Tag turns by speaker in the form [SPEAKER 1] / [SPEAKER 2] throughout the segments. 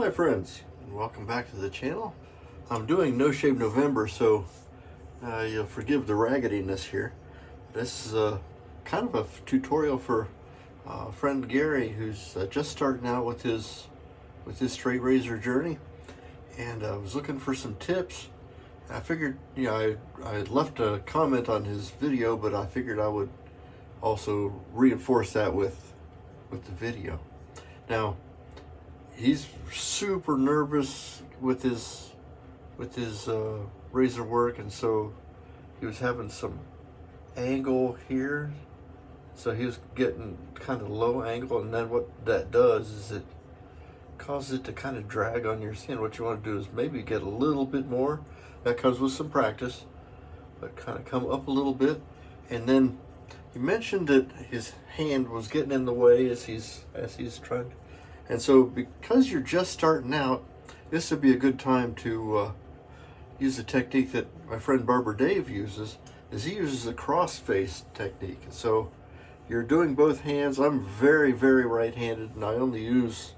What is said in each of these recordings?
[SPEAKER 1] my friends, and welcome back to the channel. I'm doing No Shave November, so you'll forgive the raggediness here. This is kind of a tutorial for friend Gary, who's just starting out with his straight razor journey, and I was looking for some tips. I figured, I left a comment on his video, but I figured I would also reinforce that with the video. Now, he's super nervous with his razor work, and so he was having some angle here, so he was getting kind of low angle, and then what that does is it causes it to kind of drag on your skin. What you want to do is maybe get a little bit more. That comes with some practice, but kind of come up a little bit. And then he mentioned that his hand was getting in the way as he's trying. And so because you're just starting out, this would be a good time to use a technique that my friend BarberDave uses. He uses a cross-face technique. So you're doing both hands. I'm very, very right-handed, and I only use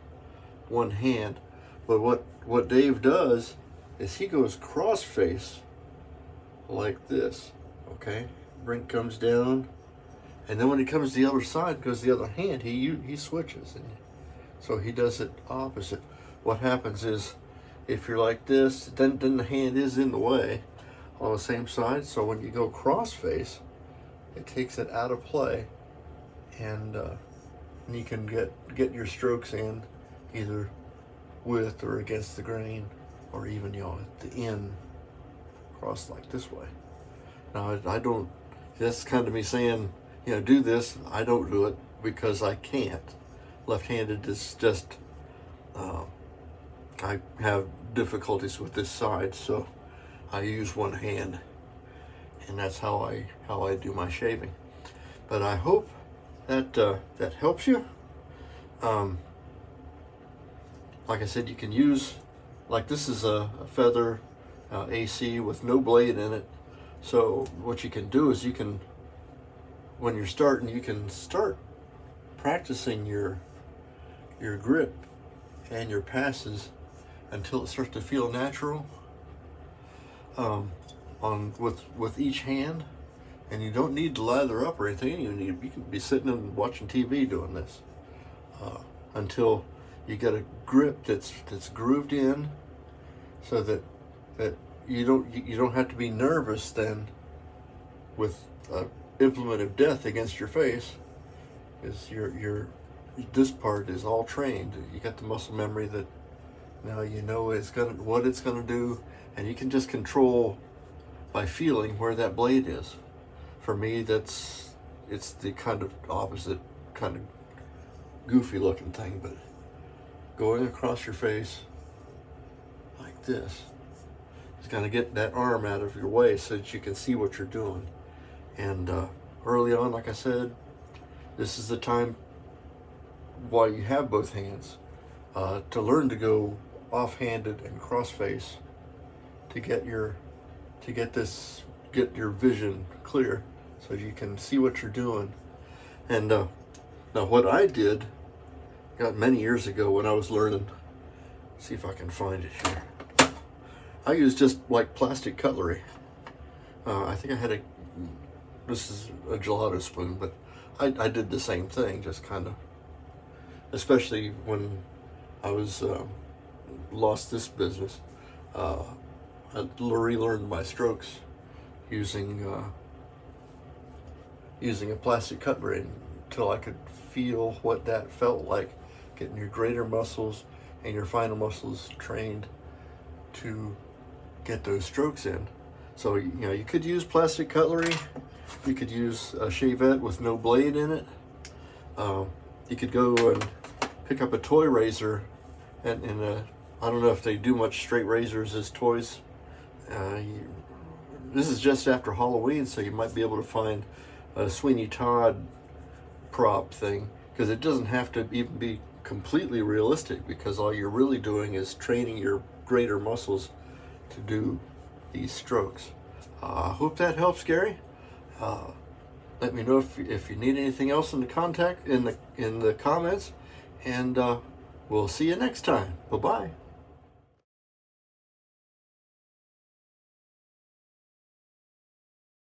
[SPEAKER 1] one hand. But what Dave does is he goes cross-face like this, okay? Ring comes down, and then when he comes to the other side, goes the other hand, he switches, and so he does it opposite. What happens is, if you're like this, then the hand is in the way on the same side, so when you go cross-face, it takes it out of play, and you can get your strokes in either with or against the grain, or even, at the end, cross like this way. Now, I don't, that's kind of me saying, do this. I don't do it because I can't. Left-handed is just, I have difficulties with this side, so I use one hand, and that's how I do my shaving. But I hope that that helps you. Like I said, you can use, like this is a feather AC with no blade in it. So what you can do is when you're starting, you can start practicing your grip and your passes until it starts to feel natural with each hand. And you don't need to lather up or anything. You can be sitting and watching TV doing this until you get a grip that's grooved in, so that you don't have to be nervous then with an implement of death against your face. Is this part is all trained. You got the muscle memory that now you know what it's gonna do, and you can just control by feeling where that blade is. For me, it's the kind of opposite, kind of goofy looking thing, but going across your face like this is going to get that arm out of your way so that you can see what you're doing. And early on, like I said, this is the time while you have both hands to learn to go off-handed and cross-face to get your vision clear so you can see what you're doing. And now what I did many years ago when I was learning, see if I can find it here. I used just like plastic cutlery. I think I had this is a gelato spoon, but I did the same thing, just kind of, especially when I was lost this business. I relearned my strokes using a plastic cutlery until I could feel what that felt like, getting your greater muscles and your finer muscles trained to get those strokes in. So you could use plastic cutlery, you could use a shavette with no blade in it, you could go and pick up a toy razor, and I don't know if they do much straight razors as toys. This is just after Halloween, so you might be able to find a Sweeney Todd prop thing, because it doesn't have to even be completely realistic, because all you're really doing is training your greater muscles to do these strokes. I hope that helps, Gary. Let me know if you need anything else in the comments, and We'll see you next time. Bye-bye.